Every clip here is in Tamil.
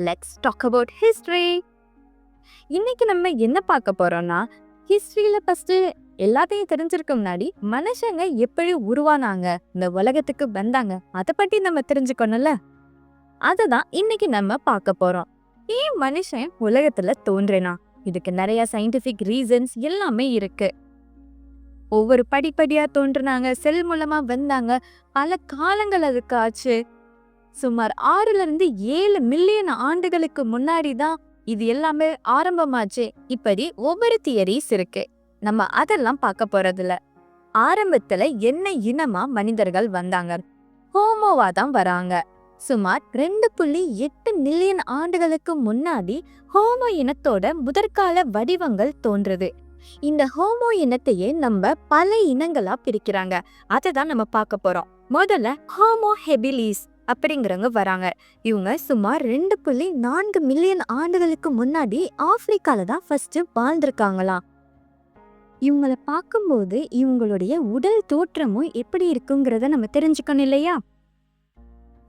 Let's talk about history. இன்னைக்கு நம்ம என்ன பார்க்க போறோம்னா, ஹிஸ்டரியில ஃபர்ஸ்ட் எல்லாத்தையும் தெரிஞ்சிருக்க முன்னாடி மனுஷங்க எப்படி உருவானாங்க, இந்த உலகத்துக்கு வந்தாங்க, அதை பத்தி நம்ம தெரிஞ்சுக்கணும்ல. அததான் இன்னைக்கு நம்ம பார்க்க போறோம். ஏன் மனுஷன் உலகத்துல தோன்றினா? இதுக்கு நிறைய சயின்டிபிக் ரீசன்ஸ் எல்லாமே இருக்கு. ஒவ்வொரு படிப்படியா தோன்றுனாங்க, செல் மூலமா வந்தாங்க, பல காலங்கள் அதுக்கு ஆச்சு. சுமார் 6 to 7 மில்லியன் ஆண்டுகளுக்கு முன்னாடி தான் இது எல்லாமே ஆரம்பமாச்சு. இப்படி ஒவ்வொரு தியரிஸ் இருக்கு. நம்ம அதெல்லாம் பார்க்க போறதில்ல. ஆரம்பத்துல என்ன இனமா மனிதர்கள் வந்தாங்க? ஹோமோவா தான் வராங்க. சுமார் 2.8 மில்லியன் ஆண்டுகளுக்கு முன்னாடி ஹோமோ இனத்தோட முதற்கால வடிவங்கள் தோன்றுது. இந்த ஹோமோ இனத்தையே நம்ம பல இனங்களா பிரிக்கிறாங்க. அதை தான் நம்ம பார்க்க போறோம். முதல்ல ஹோமோ ஹெபிலிஸ் அப்படிங்கிறவங்க வராங்க. இவங்க சுமார் 2.4 மில்லியன் ஆண்டுகளுக்கு முன்னாடி ஆப்பிரிக்கால தான் ஃபர்ஸ்ட் வாழ்ந்திருக்காங்களாம். இவங்களை பார்க்கும்போது இவங்களுடைய உடல் தோற்றமும் எப்படி இருக்குங்கிறத நம்ம தெரிஞ்சுக்கணும் இல்லையா?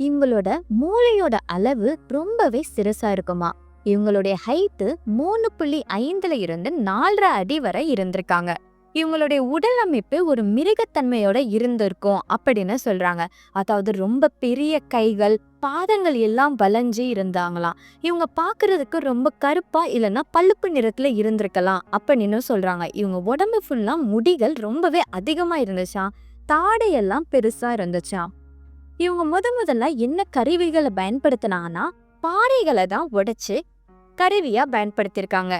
இவங்களோட மூளையோட அளவு ரொம்பவே சிறுசா இருக்குமா. இவங்களுடைய ஹைட்டு 3.5 இருந்து 4.5 அடி வரை இருந்திருக்காங்க. இவங்களுடைய உடல் அமைப்பு ஒரு மிருகத்தன்மையோட இருந்திருக்கும் அப்படின்னு சொல்றாங்க. அதாவது ரொம்ப பெரிய கைகள், பாதங்கள் எல்லாம் வளைஞ்சு இருந்தாங்களாம். இவங்க பாக்குறதுக்கு ரொம்ப கருப்பா இல்லைன்னா பழுப்பு நிறத்துல இருந்திருக்கலாம் அப்படின்னு சொல்றாங்க. இவங்க உடம்பு ஃபுல்லா முடிகள் ரொம்பவே அதிகமா இருந்துச்சாம். தாடையெல்லாம் பெருசா இருந்துச்சாம். இவங்க முதல்ல என்ன கருவிகளை பயன்படுத்தினாங்கன்னா, பாறைகளை தான் உடைச்சு கருவியா பயன்படுத்தியிருக்காங்க.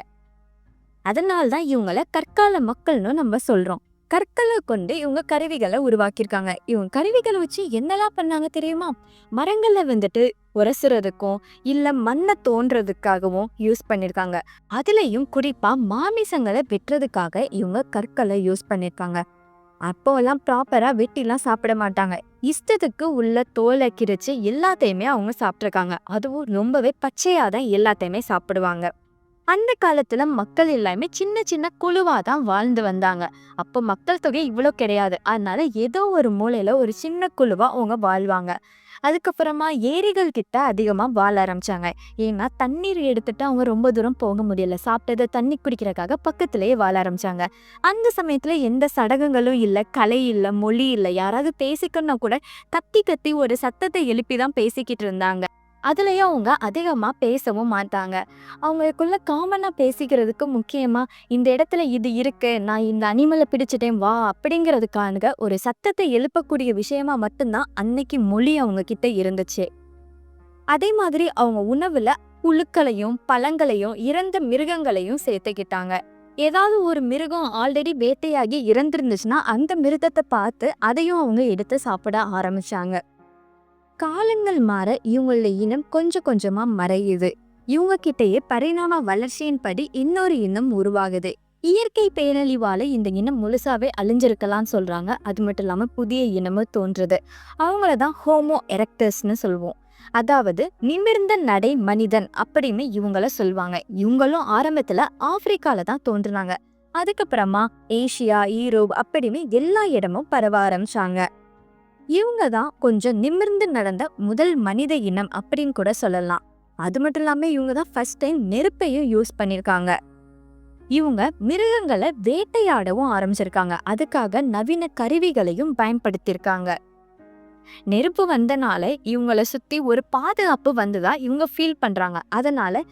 அதனால்தான் இவங்களை கற்கால மக்கள்னு நம்ம சொல்றோம். கற்களை கொண்டு இவங்க கருவிகளை உருவாக்கியிருக்காங்க. இவங்க கருவிகளை வச்சு என்னெல்லாம் பண்ணாங்க தெரியுமா? மரங்களை வந்துட்டு உரசுறதுக்கும் இல்ல மண்ணை தோன்றதுக்காகவும் யூஸ் பண்ணிருக்காங்க. அதுலயும் குறிப்பா மாமிசங்களை வெட்டுறதுக்காக இவங்க கற்களை யூஸ் பண்ணிருக்காங்க. அப்போல்லாம் ப்ராப்பரா வெட்டிலாம் சாப்பிட மாட்டாங்க. இஷ்டத்துக்கு உள்ள தோலை கிரிச்சு எல்லாத்தையுமே அவங்க சாப்பிட்ருக்காங்க. அதுவும் ரொம்பவே பச்சையாதான் எல்லாத்தையுமே சாப்பிடுவாங்க. அந்த காலத்துல மக்கள் எல்லாமே சின்ன சின்ன குழுவா தான் வாழ்ந்து வந்தாங்க. அப்போ மக்கள் தொகை இவ்வளோ கிடையாது. அதனால ஏதோ ஒரு மூலையில ஒரு சின்ன குழுவா அவங்க வாழ்வாங்க. அதுக்கப்புறமா ஏரிகள் கிட்ட அதிகமா வாழ ஆரம்பிச்சாங்க. ஏன்னா தண்ணீர் எடுத்துட்டு அவங்க ரொம்ப தூரம் போக முடியல. சாப்பிட்டதை தண்ணி குடிக்கிறதுக்காக பக்கத்திலேயே வாழ ஆரம்பிச்சாங்க. அந்த சமயத்துல எந்த சடங்குகளும் இல்லை, கலை இல்லை, மொழி இல்லை. யாராவது பேசிக்கணும்னா கூட கத்தி கத்தி ஒரு சத்தத்தை எழுப்பிதான் பேசிக்கிட்டு இருந்தாங்க. அதுலயும் அவங்க அதிகமா பேசவும் மாட்டாங்க. அவங்களுக்குள்ள காமனா பேசிக்கிறதுக்கு முக்கியமா இந்த இடத்துல இது இருக்கு, நான் இந்த அனிமலை பிடிச்சிட்டேன் வா அப்படிங்கிறதுக்காக ஒரு சத்தத்தை எழுப்பக்கூடிய விஷயமா மட்டும்தான் அன்னைக்கு மொழி அவங்க கிட்ட இருந்துச்சு. அதே மாதிரி அவங்க உணவுல புழுக்களையும் பழங்களையும் இறந்த மிருகங்களையும் சேர்த்துக்கிட்டாங்க. ஏதாவது ஒரு மிருகம் ஆல்ரெடி வேட்டையாகி இறந்துருந்துச்சுன்னா அந்த மிருகத்தை பார்த்து அதையும் அவங்க எடுத்து சாப்பிட ஆரம்பிச்சாங்க. காலங்கள் மாற இவங்களோட இனம் கொஞ்சம் கொஞ்சமா மறையுது. இவங்க கிட்டேயே பரிணாம வளர்ச்சியின் படி இன்னொரு இனம் உருவாகுது. இயற்கை பேரழிவால இந்த இனம் முழுசாவே அழிஞ்சிருக்கலாம்னு சொல்றாங்க. அது மட்டும் இல்லாம புதிய இனமும் தோன்றுது. அவங்களதான் ஹோமோ எரெக்டஸ்ன்னு சொல்லுவோம். அதாவது நிமிர்ந்த நடை மனிதன் அப்படின்னு இவங்கள சொல்லுவாங்க. இவங்களும் ஆரம்பத்துல ஆப்பிரிக்கால தான் தோன்றுனாங்க. அதுக்கப்புறமா ஏசியா, யூரோப் அப்படின்னு எல்லா இடமும் பரவ ஆரம்பிச்சாங்க. இவங்க தான் கொஞ்சம் நிமிர்ந்து நடந்த முதல் மனித இனம் அப்படின்னு கூட சொல்லலாம். அது மட்டும் இல்லாம இவங்க தான் ஃபர்ஸ்ட் டைம் நெருப்பையும் யூஸ் பண்ணிருக்காங்க. இவங்க மிருகங்களை வேட்டையாடவும் ஆரம்பிச்சிருக்காங்க. அதுக்காக நவீன கருவிகளையும் பயன்படுத்தியிருக்காங்க. நெருப்பு வந்தனால இவங்களை சுத்தி ஒரு பாதுகாப்பு வந்துதான் இவங்க ஃபீல் பண்றாங்க. அதனால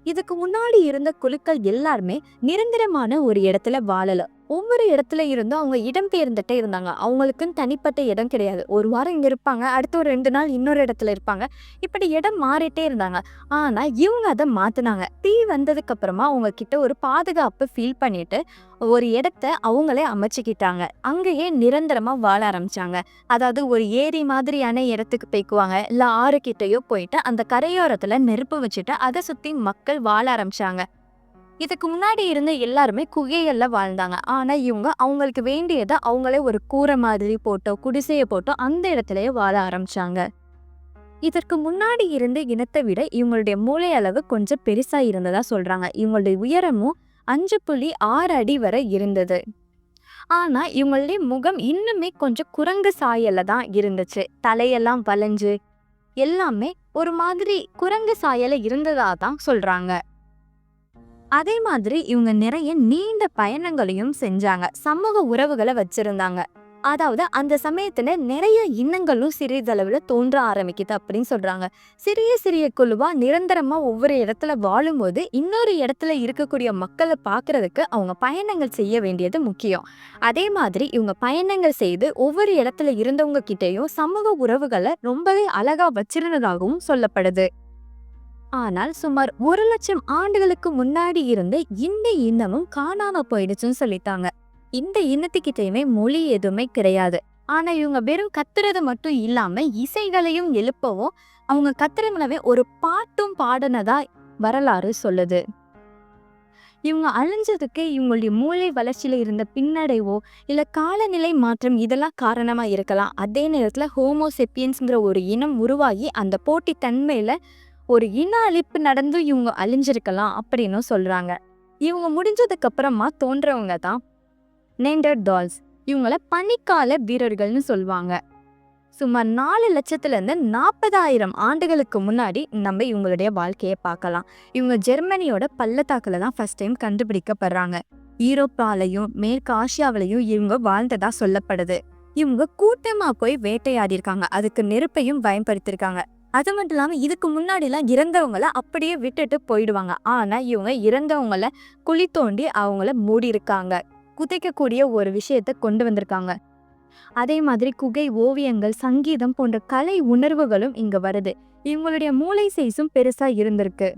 இதுக்கு முன்னாடி இருந்த குழுக்கள் எல்லாருமே நிரந்தரமான ஒரு இடத்துல வாழல. ஒவ்வொரு இடத்துல இருந்தும் அவங்க இடம் பெயர்ந்துட்டே இருந்தாங்க. அவங்களுக்குன்னு தனிப்பட்ட இடம் கிடையாது. ஒரு வாரம் இங்க இருப்பாங்க, அடுத்த ஒரு 2 நாள் இன்னொரு இடத்துல இருப்பாங்க. இப்படி இடம் மாறிட்டே இருந்தாங்க. ஆனா இவங்க அதை மாத்தினாங்க. தீ வந்ததுக்கு அப்புறமா அவங்க கிட்ட ஒரு பாதுகாப்பு ஃபீல் பண்ணிட்டு ஒரு இடத்த அவங்களே அமைச்சுக்கிட்டாங்க. அங்கேயே நிரந்தரமா வாழ ஆரம்பிச்சாங்க. அதாவது ஒரு ஏரி மாதிரியான இடத்துக்கு போய்க்குவாங்க, இல்ல ஆறு கிட்டையோ போயிட்டு அந்த கரையோரத்துல நெருப்பு வச்சுட்டு அதை சுத்தி மக்கள் வாழ ஆரம்பிச்சாங்க. இதுக்கு முன்னாடி இருந்த எல்லாருமே குகைகள்ல வாழ்ந்தாங்க. ஆனா இவங்க அவங்களுக்கு வேண்டியதை அவங்களே ஒரு கூரை மாதிரி போட்டோ குடிசையை போட்டோ அந்த இடத்துலயே வாழ ஆரம்பிச்சாங்க. இதற்கு முன்னாடி இருந்த இனத்தை விட இவங்களுடைய மூளை அளவு கொஞ்சம் பெருசா இருந்ததா சொல்றாங்க. இவங்களுடைய உயரமும் 5.6 அடி வரை இருந்தது. ஆனா இவங்களுடைய முகம் இன்னுமே கொஞ்சம் குரங்கு சாயல்ல தான் இருந்துச்சு. தலையெல்லாம் வளைஞ்சு எல்லாமே ஒரு மாதிரி குரங்கு சாயல இருந்ததா தான் சொல்றாங்க. அதே மாதிரி இவங்க நிறைய நீண்ட பயணங்களையும் செஞ்சாங்க, சமூக உறவுகளை வச்சிருந்தாங்க. அதாவது அந்த சமயத்துல நிறைய இன்னங்களும் சிறிதளவுல தோன்ற ஆரம்பிக்குது அப்படின்னு சொல்றாங்க. சிறிய சிறிய குழுவா நிரந்தரமா ஒவ்வொரு இடத்துல வாழும்போது இன்னொரு இடத்துல இருக்கக்கூடிய மக்களை பாக்குறதுக்கு அவங்க பயணங்கள் செய்ய வேண்டியது முக்கியம். அதே மாதிரி இவங்க பயணங்கள் செய்து ஒவ்வொரு இடத்துல இருந்தவங்க கிட்டேயும் சமூக உறவுகளை ரொம்பவே அழகா வச்சிருந்ததாகவும் சொல்லப்படுது. ஆனால் சுமார் 1,00,000 ஆண்டுகளுக்கு முன்னாடி இருந்து இந்த இன்னமும் காணாம போயிடுச்சுன்னு சொல்லிட்டாங்க. இந்த இன்னத்துக்கிட்டயுமே மொழி எதுவுமே கிடையாது. ஆனா இவங்க வெறும் கத்துறது மட்டும் இல்லாம இசைகளையும் எழுப்பவும் அவங்க கத்துறதுனாவே ஒரு பாட்டும் பாடினதா வரலாறு சொல்லுது. இவங்க அழிஞ்சதுக்கு இவங்களுடைய மூளை வளர்ச்சியில இருந்த பின்னடைவோ இல்ல காலநிலை மாற்றம் இதெல்லாம் காரணமா இருக்கலாம். அதே நேரத்துல ஹோமோசெப்பியன்ஸ்ங்கிற ஒரு இனம் உருவாகி அந்த போட்டி தன்மையில ஒரு இன அழிப்பு நடந்து இவங்க அழிஞ்சிருக்கலாம் அப்படின்னு சொல்றாங்க. இவங்க முடிஞ்சதுக்கு அப்புறமா தோன்றவங்க தான் நேண்டர்டால்ஸ். இவங்கள பனிக்கால வீரர்கள்னு சொல்லுவாங்க. சுமார் 4,00,000 40,000 ஆண்டுகளுக்கு முன்னாடி நம்ம இவங்களுடைய வாழ்க்கையை பார்க்கலாம். இவங்க ஜெர்மனியோட பள்ளத்தாக்குல தான் ஃபர்ஸ்ட் டைம் கண்டுபிடிக்கப்படுறாங்க. யூரோப்பாலையும் மேற்கு ஆசியாவிலையும் இவங்க வாழ்ந்ததா சொல்லப்படுது. இவங்க கூட்டமா போய் வேட்டையாடி இருக்காங்க, அதுக்கு நெருப்பையும் பயன்படுத்திருக்காங்க. அது மட்டும் இல்லாம இதுக்கு முன்னாடிலாம் இறந்தவங்கள அப்படியே விட்டுட்டு போயிடுவாங்க. ஆனா இவங்க இறந்தவங்கள குழி தோண்டி அவங்கள மூடி இருக்காங்க, குதைக்கக்கூடிய ஒரு விஷயத்த கொண்டு வந்திருக்காங்க. அதே மாதிரி குகை ஓவியங்கள், சங்கீதம் போன்ற கலை உணர்வுகளும் இங்க வருது. இவங்களுடைய மூளை சைஸும் பெருசா இருந்திருக்கு.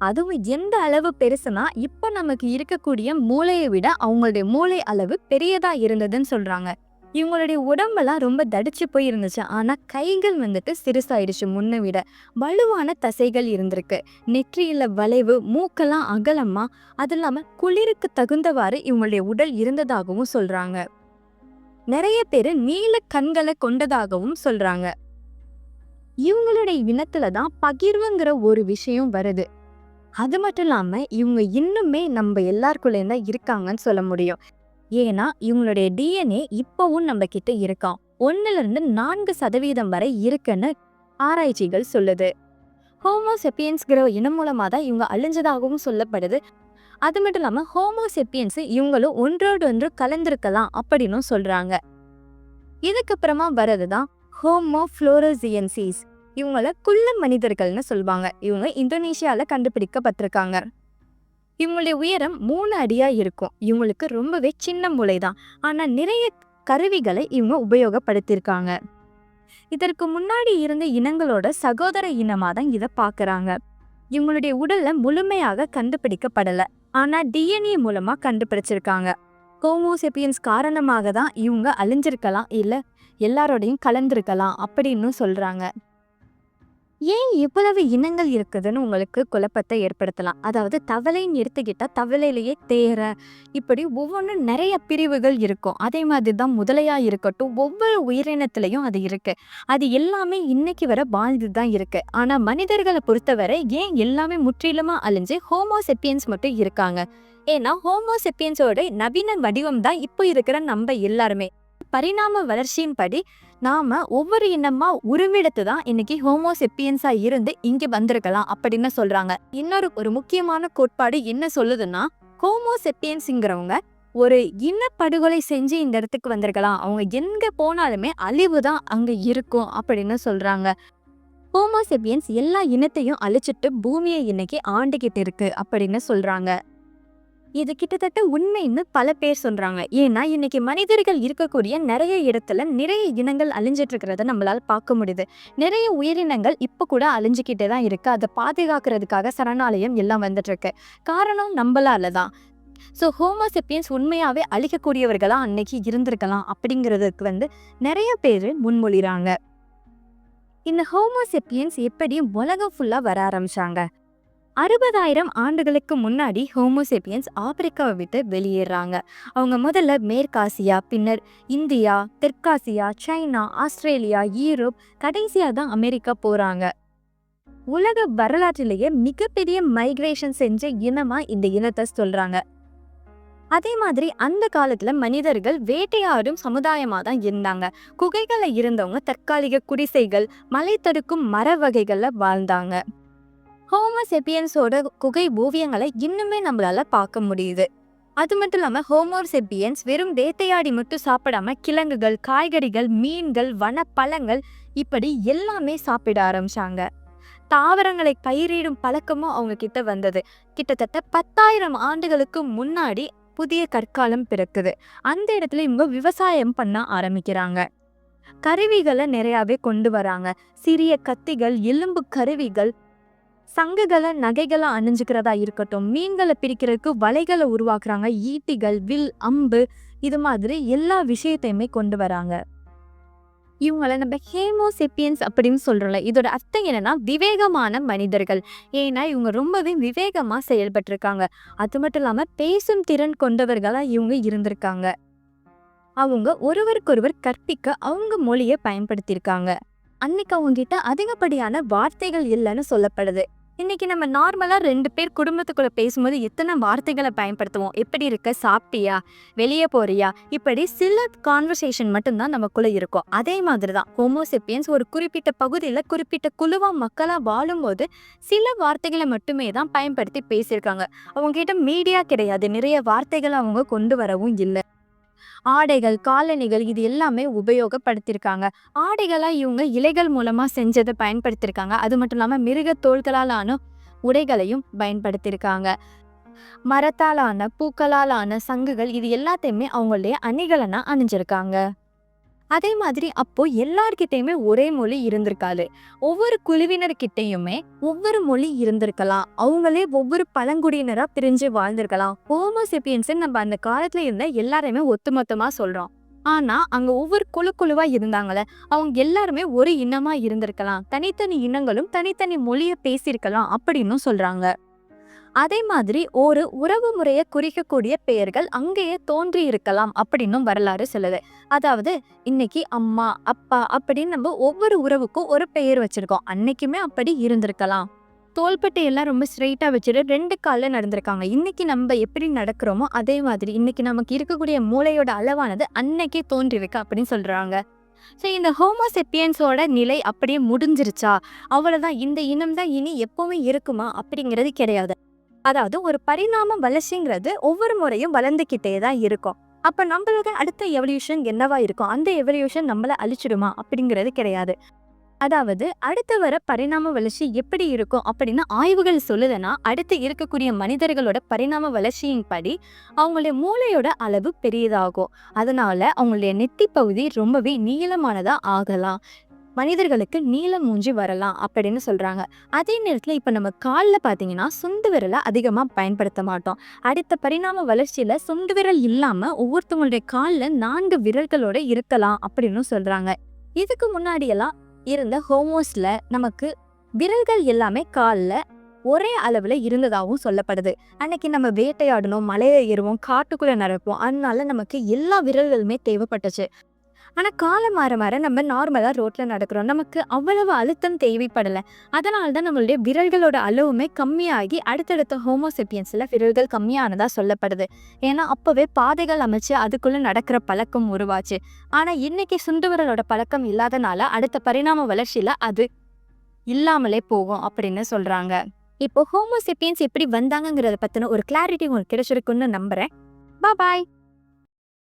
அதுவும் எந்த அளவு பெருசுனா இப்ப நமக்கு இருக்கக்கூடிய மூளையை விட அவங்களுடைய மூளை அளவு பெரியதா இருந்ததுன்னு சொல்றாங்க. இவங்களுடைய உடம்பெல்லாம் ரொம்ப தடிச்சு போய் இருந்துச்சு. ஆனா கைகள் சிறுசாயிடுச்சு. முன்ன விட வலுவான தசைகள் இருந்திருக்கு. நெற்றியில வளைவு, மூக்கெல்லாம் அகலமா, அது இல்லாம குளிருக்கு தகுந்தவாறு இவங்களுடைய உடல் இருந்ததாகவும் சொல்றாங்க. நிறைய பேரு நீல கண்களை கொண்டதாகவும் சொல்றாங்க. இவங்களுடைய இனத்துலதான் பகிர்வுங்கிற ஒரு விஷயம் வருது. அது மட்டும் இல்லாம இவங்க இன்னுமே நம்ம எல்லாருக்குள்ளேயும் தான் இருக்காங்கன்னு சொல்ல முடியும். ஏன்னா இவங்களுடைய டிஎன்ஏ இப்பவும் நம்ம கிட்ட இருக்கான். 1-4% வரை இருக்குன்னு ஆராய்ச்சிகள் சொல்லுது. ஹோமோசெப்பியன்ஸ்கிற இனம் மூலமா தான் இவங்க அழிஞ்சதாகவும் சொல்லப்படுது. அது மட்டும் இல்லாம ஹோமோசெப்பியன்ஸ் இவங்களும் ஒன்றோடு ஒன்று கலந்திருக்கலாம் அப்படின்னு சொல்றாங்க. இதுக்கப்புறமா வர்றதுதான் ஹோமோ ஃப்ளோரசியன்சிஸ். இவங்கள குள்ள மனிதர்கள்னு சொல்லுவாங்க. இவங்க இந்தோனேஷியால கண்டுபிடிக்கப்பட்டிருக்காங்க. இவங்களுடைய உயரம் 3 அடியா இருக்கும். இவங்களுக்கு ரொம்பவே சின்ன மூளை தான். ஆனா நிறைய கருவிகளை இவங்க உபயோகப்படுத்தியிருக்காங்க. இதற்கு முன்னாடி இருந்த இனங்களோட சகோதர இனமா தான் இதை பாக்குறாங்க. இவங்களுடைய உடல்ல முழுமையாக கண்டுபிடிக்கப்படல, ஆனா டிஎன்ஏ மூலமா கண்டுபிடிச்சிருக்காங்க. ஹோமோசெப்பியன்ஸ் காரணமாக தான் இவங்க அழிஞ்சிருக்கலாம், இல்ல எல்லாரோடையும் கலந்திருக்கலாம் அப்படின்னு சொல்றாங்க. ஏன் இவ்வளவு இனங்கள் இருக்குதுன்னு உங்களுக்கு குழப்பத்தை ஏற்படுத்தலாம். அதாவது தவளைன்னு எடுத்துக்கிட்டா தவளையிலேயே தேர, இப்படி ஒவ்வொன்றும் நிறைய பிரிவுகள் இருக்கும். அதே மாதிரி தான் முதலையா இருக்கட்டும், ஒவ்வொரு உயிரினத்திலையும் அது இருக்கு. அது எல்லாமே இன்னைக்கு வர வாழ்ந்து தான் இருக்கு. ஆனா மனிதர்களை பொறுத்தவரை ஏன் எல்லாமே முற்றிலுமா அழிஞ்சு ஹோமோசெப்பியன்ஸ் மட்டும் இருக்காங்க? ஏன்னா ஹோமோசெப்பியன்ஸோட நவீன வடிவம் தான் இப்போ இருக்கிற நம்ம எல்லாருமே. பரிணாம வளர்ச்சியின் படி நாம ஒவ்வொரு இனமா உருவெடுத்து தான் இன்னைக்கு ஹோமோசெப்பியன்ஸா இருந்து இங்க வந்திருக்கலாம் அப்படின்னு சொல்றாங்க. ஒரு முக்கியமான கோட்பாடு என்ன சொல்லுதுன்னா, ஹோமோசெப்பியன்ஸ்ங்கிறவங்க ஒரு இனப்படுகொலை செஞ்சு இந்த இடத்துக்கு வந்திருக்கலாம், அவங்க எங்க போனாலுமே அழிவு தான் அங்க இருக்கும் அப்படின்னு சொல்றாங்க. ஹோமோசெப்பியன்ஸ் எல்லா இனத்தையும் அழிச்சிட்டு பூமியை இன்னைக்கு ஆண்டுகிட்டு இருக்கு அப்படின்னு சொல்றாங்க. இது கிட்டத்தட்ட உண்மைன்னு பல பேர் சொல்றாங்க. ஏன்னா இன்னைக்கு மனிதர்கள் இருக்கக்கூடிய நிறைய இடத்துல நிறைய இனங்கள் அழிஞ்சிட்டு இருக்கிறத நம்மளால பார்க்க முடியுது. நிறைய உயிரினங்கள் இப்ப கூட அழிஞ்சுக்கிட்டே தான் இருக்கு. அதை பாதுகாக்கிறதுக்காக சரணாலயம் எல்லாம் வந்துட்டு இருக்கு. காரணம் நம்மளால தான். ஸோ ஹோமோசெப்பியன்ஸ் உண்மையாவே அழிக்கக்கூடியவர்களா அன்னைக்கு இருந்திருக்கலாம் அப்படிங்கிறதுக்கு நிறைய பேர் முன்மொழிறாங்க. இந்த ஹோமோசெப்பியன்ஸ் எப்படி உலகம் ஃபுல்லா வர ஆரம்பிச்சாங்க? 60,000 ஆண்டுகளுக்கு முன்னாடி ஹோமோசெப்பியன்ஸ் ஆப்பிரிக்காவை விட்டு வெளியேறாங்க. அவங்க முதல்ல மேற்காசியா, பின்னர் இந்தியா, தெற்காசியா, சைனா, ஆஸ்திரேலியா, யூரோப், கடைசியா தான் அமெரிக்கா போறாங்க. உலக வரலாற்றிலேயே மிகப்பெரிய மைக்ரேஷன் செஞ்ச இனமா இந்த இனத்தை சொல்றாங்க. அதே மாதிரி அந்த காலத்துல மனிதர்கள் வேட்டையாடும் சமுதாயமா தான் இருந்தாங்க. குகைகள்ல இருந்தவங்க தற்காலிக குடிசைகள், மலை தடுக்கும் மர வகைகள்ல வாழ்ந்தாங்க. ஹோமோசெபியன்ஸோட குகை ஓவியங்களை இன்னுமே நம்மளால பார்க்க முடியுது. அது மட்டும் இல்லாம ஹோமோசெபியன்ஸ் வெறும் வேட்டையாடி மட்டும் சாப்பிடாம கிழங்குகள், காய்கறிகள், மீன்கள், வனப்பழங்கள் இப்படி எல்லாமே சாப்பிட ஆரம்பிச்சாங்க. தாவரங்களை பயிரிடும் பழக்கமும் அவங்க கிட்ட வந்தது. கிட்டத்தட்ட 10,000 ஆண்டுகளுக்கு முன்னாடி புதிய கற்காலம் பிறக்குது. அந்த இடத்துல இவங்க விவசாயம் பண்ண ஆரம்பிக்கிறாங்க. கருவிகளை நிறையாவே கொண்டு வராங்க. சிறிய கத்திகள், எலும்பு கருவிகள், சங்குகளை, நகைகளை அணிஞ்சுக்கிறதா இருக்கட்டும், மீன்களை பிடிக்கிறதுக்கு வலைகளை உருவாக்குறாங்க. ஈட்டிகள், வில், அம்பு, இது மாதிரி எல்லா விஷயத்தையுமே கொண்டு வராங்க. இவங்கள நம்ம ஹோமோசெபியன்ஸ் அப்படின்னு சொல்றோம்ல, இதோட அர்த்தம் என்னன்னா விவேகமான மனிதர்கள். ஏன்னா இவங்க ரொம்பவே விவேகமா செயல்பட்டிருக்காங்க. அது மட்டும் இல்லாம பேசும் திறன் கொண்டவர்களா இவங்க இருந்திருக்காங்க. அவங்க ஒருவருக்கொருவர் கற்பிக்க அவங்க மொழியை பயன்படுத்தியிருக்காங்க. அன்னைக்கு அவங்க கிட்ட அதிகப்படியான வார்த்தைகள் இல்லைன்னு சொல்லப்படுது. இன்னைக்கு நம்ம நார்மலா 2 பேர் குடும்பத்துக்குள்ள பேசும்போது எத்தனை வார்த்தைகளை பயன்படுத்துவோம். எப்படி இருக்க, சாப்பிட்டியா, வெளியே போறியா, இப்படி சில கான்வர்சேஷன் மட்டும்தான் நமக்குள்ள இருக்கும். அதே மாதிரிதான் ஹோமோசெபியன்ஸ் ஒரு குறிப்பிட்ட பகுதியில குறிப்பிட்ட குழுவா மக்களா வாழும்போது சில வார்த்தைகளை மட்டுமே தான் பயன்படுத்தி பேசியிருக்காங்க. அவங்க கிட்ட மீடியா கிடையாது, நிறைய வார்த்தைகளை அவங்க கொண்டு வரவும் இல்லை. ஆடைகள், காலணிகள் இது எல்லாமே உபயோகப்படுத்தியிருக்காங்க. ஆடைகளா இவங்க இலைகள் மூலமா செஞ்சதை பயன்படுத்தியிருக்காங்க. அது மட்டும் இல்லாம மிருக தோள்களாலான உடைகளையும் பயன்படுத்தியிருக்காங்க. மரத்தாலான, பூக்களாலான சங்குகள் இது எல்லாத்தையுமே அவங்களுடைய அணிகலனா அணிஞ்சிருக்காங்க. அதே மாதிரி அப்போ எல்லார்கிட்டையுமே ஒரே மொழி இருந்திருக்காது. ஒவ்வொரு குழுவினர்கிட்டையுமே ஒவ்வொரு மொழி இருந்திருக்கலாம். அவங்களே ஒவ்வொரு பழங்குடியினரா பிரிஞ்சு வாழ்ந்திருக்கலாம். ஹோமோசெபியன்ஸ் நம்ம அந்த காலத்துல இருந்த எல்லாரையுமே ஒட்டுமொத்தமா சொல்றோம். ஆனா அங்க ஒவ்வொரு குழுவா இருந்தாங்களே, அவங்க எல்லாருமே ஒரு இனமா இருந்திருக்கலாம். தனித்தனி இனங்களும் தனித்தனி மொழியை பேசியிருக்கலாம் அப்படின்னு சொல்றாங்க. அதே மாதிரி ஒரு உறவு முறையை குறிக்கக்கூடிய பெயர்கள் அங்கேயே தோன்றி இருக்கலாம் அப்படின்னும் வரலாறு சொல்லுது. அதாவது இன்னைக்கு அம்மா, அப்பா அப்படின்னு நம்ம ஒவ்வொரு உறவுக்கும் ஒரு பெயர் வச்சிருக்கோம். அன்னைக்குமே அப்படி இருந்திருக்கலாம். தோள்பட்டை எல்லாம் ரொம்ப ஸ்ட்ரெயிட்டா வச்சுட்டு 2 கால்ல நடந்திருக்காங்க. இன்னைக்கு நம்ம எப்படி நடக்கிறோமோ அதே மாதிரி இன்னைக்கு நமக்கு இருக்கக்கூடிய மூளையோட அளவானது அன்னைக்கே தோன்றிருக்கு அப்படின்னு சொல்றாங்க. ஸோ இந்த ஹோமோசெபியன்ஸோட நிலை அப்படியே முடிஞ்சிருச்சா, அவ்வளவுதான், இந்த இனம் தான் இனி எப்பவுமே இருக்குமா அப்படிங்கிறது கிடையாது. அதாவது ஒரு பரிணாம வளர்ச்சிங்கிறது ஒவ்வொரு முறையும் வளர்ந்துக்கிட்டே தான் இருக்கும். அப்ப நம்மளோட அடுத்த எவல்யூஷன் என்னவா இருக்கும், அந்த எவல்யூஷன் நம்மள அழிச்சிடுமா அப்படிங்கிறது கிடையாது. அதாவது அடுத்து வர பரிணாம வளர்ச்சி எப்படி இருக்கும் அப்படின்னு ஆய்வுகள் சொல்லுதுன்னா, அடுத்து இருக்கக்கூடிய மனிதர்களோட பரிணாம வளர்ச்சியின் படி அவங்களுடைய மூளையோட அளவு பெரியதாகும். அதனால அவங்களுடைய நெத்தி பகுதி ரொம்பவே நீளமானதா ஆகலாம். மனிதர்களுக்கு நீல மூஞ்சி வரலாம் அப்படின்னு சொல்றாங்க. அதே நேரத்துல இப்ப நம்ம காலில் பாத்தீங்கன்னா சுண்டு விரலை அதிகமா பயன்படுத்த மாட்டோம். அடுத்த பரிணாம வளர்ச்சியில சுண்டு விரல் இல்லாம ஒவ்வொருத்தவங்களுடைய காலில் 4 விரல்களோட இருக்கலாம் அப்படின்னு சொல்றாங்க. இதுக்கு முன்னாடி எல்லாம் இருந்த ஹோமோஸ்ல நமக்கு விரல்கள் எல்லாமே காலில் ஒரே அளவுல இருந்ததாகவும் சொல்லப்படுது. அன்னைக்கு நம்ம வேட்டையாடணும், மலையில ஏறுவோம், காட்டுக்குள்ள நடப்போம். அதனால நமக்கு எல்லா விரல்களுமே தேவைப்பட்டுச்சு. ஆனா காலம் மாற மாற நம்ம நார்மலா ரோட்ல நடக்கிறோம். நமக்கு அவ்வளவு அழுத்தம் தேவைப்படலை. அதனால்தான் நம்மளுடைய விரல்களோட அளவுமே கம்மியாகி அடுத்தடுத்த ஹோமோசெபியன்ஸ்ல விரல்கள் கம்மியானதா சொல்லப்படுது. ஏன்னா அப்பவே பாதைகள் அமைச்சு அதுக்குள்ள நடக்கிற பழக்கம் உருவாச்சு. ஆனா இன்னைக்கு சுண்டு விரலோட பழக்கம் இல்லாதனால அடுத்த பரிணாம வளர்ச்சியில அது இல்லாமலே போகும் அப்படின்னு சொல்றாங்க. இப்போ ஹோமோசெபியன்ஸ் எப்படி வந்தாங்கிறத பத்தின ஒரு கிளாரிட்டி உங்களுக்கு கிடைச்சிருக்குன்னு நம்புறேன். பாய்.